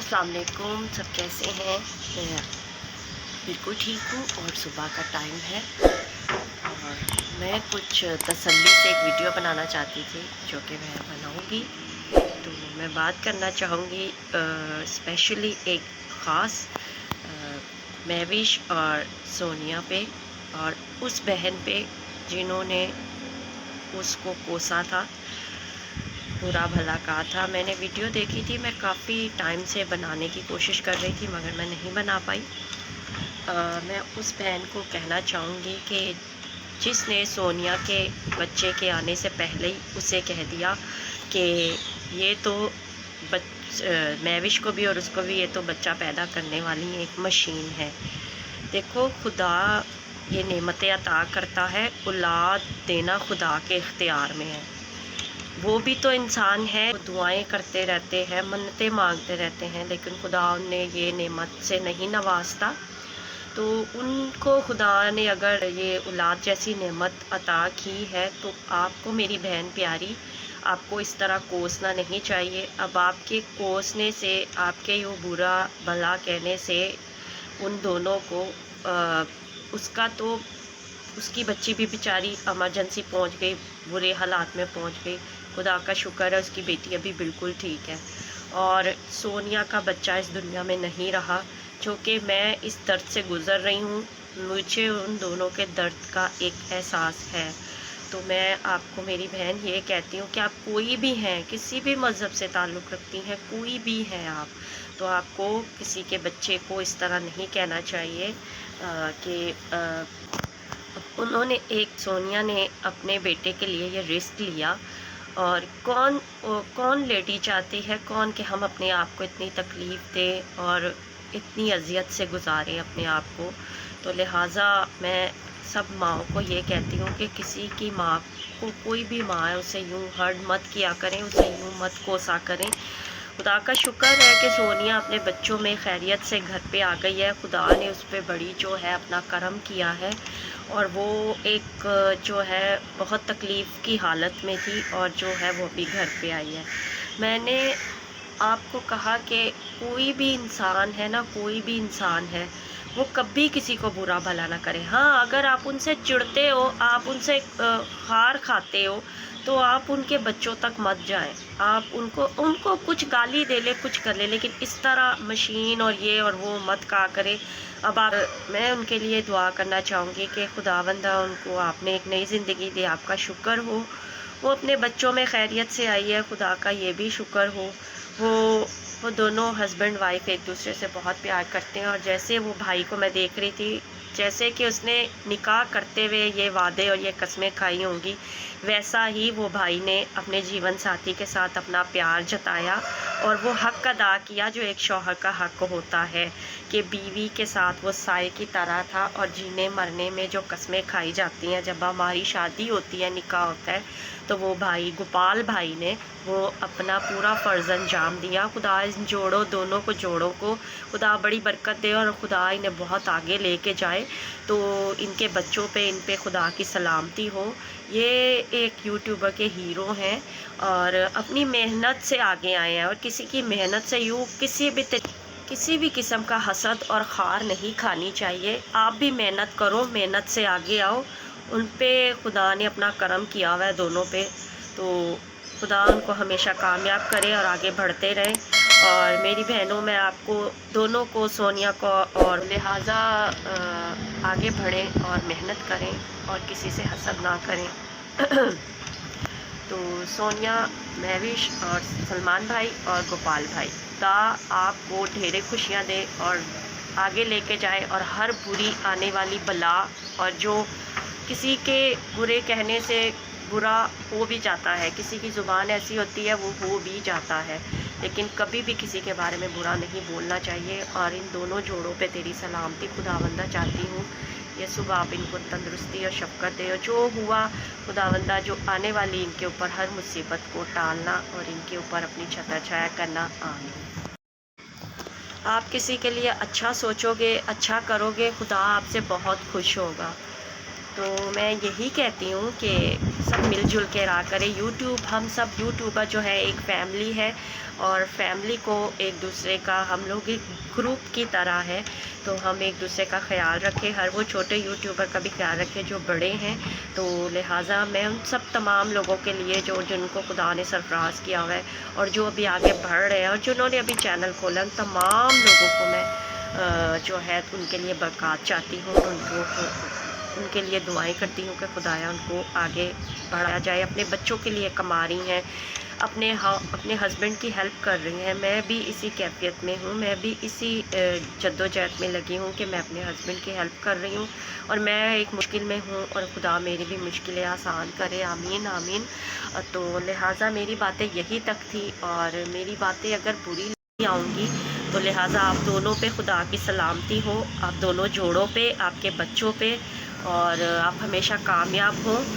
अस्सलाम वालेकुम। सब कैसे हैं? मैं बिल्कुल ठीक हूँ और सुबह का टाइम है और मैं कुछ तसल्ली से एक वीडियो बनाना चाहती थी जो कि मैं बनाऊँगी। तो मैं बात करना चाहूँगी स्पेशली एक ख़ास महविश और सोनिया पे और उस बहन पे जिन्होंने उसको कोसा था, बुरा भला कहा था। मैंने वीडियो देखी थी, मैं काफ़ी टाइम से बनाने की कोशिश कर रही थी मगर मैं नहीं बना पाई। मैं उस बहन को कहना चाहूँगी कि जिसने सोनिया के बच्चे के आने से पहले ही उसे कह दिया कि ये तो महविश को भी और उसको भी ये तो बच्चा पैदा करने वाली एक मशीन है। देखो, खुदा ये नेमतें अता करता है, औलाद देना खुदा के इख्तियार में है। वो भी तो इंसान है, दुआएं करते रहते हैं, मन्नतें मांगते रहते हैं, लेकिन खुदा उन्हें ये नेमत से नहीं नवाजता। तो उनको खुदा ने अगर ये औलाद जैसी नेमत अता की है तो आपको मेरी बहन प्यारी, आपको इस तरह कोसना नहीं चाहिए। अब आपके कोसने से, आपके यूँ बुरा भला कहने से उन दोनों को उसका तो उसकी बच्ची भी बेचारी इमरजेंसी पहुंच गई, बुरे हालात में पहुंच गई। खुदा का शुक्र है उसकी बेटी अभी बिल्कुल ठीक है और सोनिया का बच्चा इस दुनिया में नहीं रहा। जो कि मैं इस दर्द से गुज़र रही हूँ, मुझे उन दोनों के दर्द का एक एहसास है। तो मैं आपको मेरी बहन ये कहती हूँ कि आप कोई भी हैं, किसी भी मज़हब से ताल्लुक़ रखती हैं, कोई भी हैं आप, तो आपको किसी के बच्चे को इस तरह नहीं कहना चाहिए कि उन्होंने सोनिया ने अपने बेटे के लिए ये रिस्क लिया। और कौन लेडी चाहती है, कौन कि हम अपने आप को इतनी तकलीफ़ दें और इतनी अजियत से गुजारें अपने आप को। तो लिहाजा मैं सब माँओं को ये कहती हूँ कि किसी की माँ को, कोई भी माँ है, उसे यूँ हर्ट मत किया करें, उसे यूँ मत कोसा करें। खुदा का शुक्र है कि सोनिया अपने बच्चों में खैरियत से घर पे आ गई है। खुदा ने उस पर बड़ी जो है अपना करम किया है और वो एक जो है बहुत तकलीफ़ की हालत में थी और जो है वो भी घर पे आई है। मैंने आपको कहा कि कोई भी इंसान है ना, कोई भी इंसान है, वो कभी किसी को बुरा भला ना करे। हाँ, अगर आप उनसे चिढ़ते हो, आप उनसे हार खाते हो, तो आप उनके बच्चों तक मत जाएं। आप उनको कुछ गाली दे ले, कुछ कर ले, लेकिन इस तरह मशीन और ये और वो मत कहा करें। अब मैं उनके लिए दुआ करना चाहूँगी कि खुदावंदा उनको आपने एक नई ज़िंदगी दी, आपका शुक्र हो। वो अपने बच्चों में खैरियत से आई है, खुदा का ये भी शुक्र हो। वो दोनों हस्बैंड वाइफ एक दूसरे से बहुत प्यार करते हैं और जैसे वो भाई को मैं देख रही थी, जैसे कि उसने निकाह करते हुए ये वादे और ये कस्में खाई होंगी, वैसा ही वो भाई ने अपने जीवन साथी के साथ अपना प्यार जताया और वो हक़ अदा किया जो एक शौहर का हक़ होता है कि बीवी के साथ वो साए की तरह था। और जीने मरने में जो कस्में खाई जाती हैं, जब हमारी शादी होती है, निकाह होता है, तो वो भाई गोपाल भाई ने वो अपना पूरा फ़र्ज़ अंजाम दिया। खुदा इन दोनों जोड़ों को खुदा बड़ी बरकत दे और खुदा इन्हें बहुत आगे लेके जाए। तो इनके बच्चों पे, इन पे खुदा की सलामती हो। ये एक यूट्यूबर के हीरो हैं और अपनी मेहनत से आगे आए हैं और किसी की मेहनत से यूँ किसी भी किस्म का हसद और खार नहीं खानी चाहिए। आप भी मेहनत करो, मेहनत से आगे आओ। उन पे खुदा ने अपना करम किया हुआ है दोनों पे, तो खुदा उनको हमेशा कामयाब करे और आगे बढ़ते रहें। और मेरी बहनों, मैं आपको दोनों को, सोनिया को और लिहाजा आगे बढ़ें और मेहनत करें और किसी से हसद ना करें। तो सोनिया, महविश और सलमान भाई और गोपाल भाई, खुदा आपको ढेरे खुशियाँ दे और आगे लेके जाए और हर बुरी आने वाली बला, और जो किसी के बुरे कहने से बुरा हो भी जाता है, किसी की ज़ुबान ऐसी होती है वो हो भी जाता है, लेकिन कभी भी किसी के बारे में बुरा नहीं बोलना चाहिए। और इन दोनों जोड़ों पे तेरी सलामती खुदावंदा चाहती हूँ। ये सुबह आप इनको तंदुरुस्ती और शफ़क़त दे और जो हुआ खुदावंदा, जो आने वाली इनके ऊपर हर मुसीबत को टालना और इनके ऊपर अपनी छत्र छाया करना। आमीन। आप किसी के लिए अच्छा सोचोगे, अच्छा करोगे, खुदा आपसे बहुत खुश होगा। तो मैं यही कहती हूँ कि सब मिलजुल के रहा करें। हम सब यूट्यूबर जो है एक फैमिली है اور فیملی کو ایک دوسرے کا، ہم لوگ ایک گروپ کی طرح ہے، تو ہم ایک دوسرے کا خیال رکھیں، ہر وہ چھوٹے یوٹیوبر کا بھی خیال رکھیں جو بڑے ہیں. تو لہٰذا میں ان سب تمام لوگوں کے لیے جن کو خدا نے سرفراز کیا ہوا ہے اور جو ابھی آگے بڑھ رہے ہیں اور جنہوں نے ابھی چینل کھولا، ان تمام لوگوں کو میں جو ہے ان کے لیے برکات چاہتی ہوں، ان کے لیے دعائیں کرتی ہوں کہ خدایا ان کو آگے بڑھایا جائے. اپنے بچوں کے لیے کما رہی ہیں، اپنے ہسبینڈ کی ہیلپ کر رہی ہیں. میں بھی اسی کیفیت میں ہوں، میں بھی اسی جدوجہد میں لگی ہوں کہ میں اپنے ہسبینڈ کی ہیلپ کر رہی ہوں، اور میں ایک مشکل میں ہوں اور خدا میری بھی مشکلیں آسان کرے. آمین آمین. تو لہٰذا میری باتیں یہی تک تھی، اور میری باتیں اگر بری نہیں آؤں گی تو لہٰذا آپ دونوں پہ خدا کی سلامتی ہو، آپ دونوں جوڑوں پہ، آپ کے بچوں پہ، اور آپ ہمیشہ کامیاب ہوں.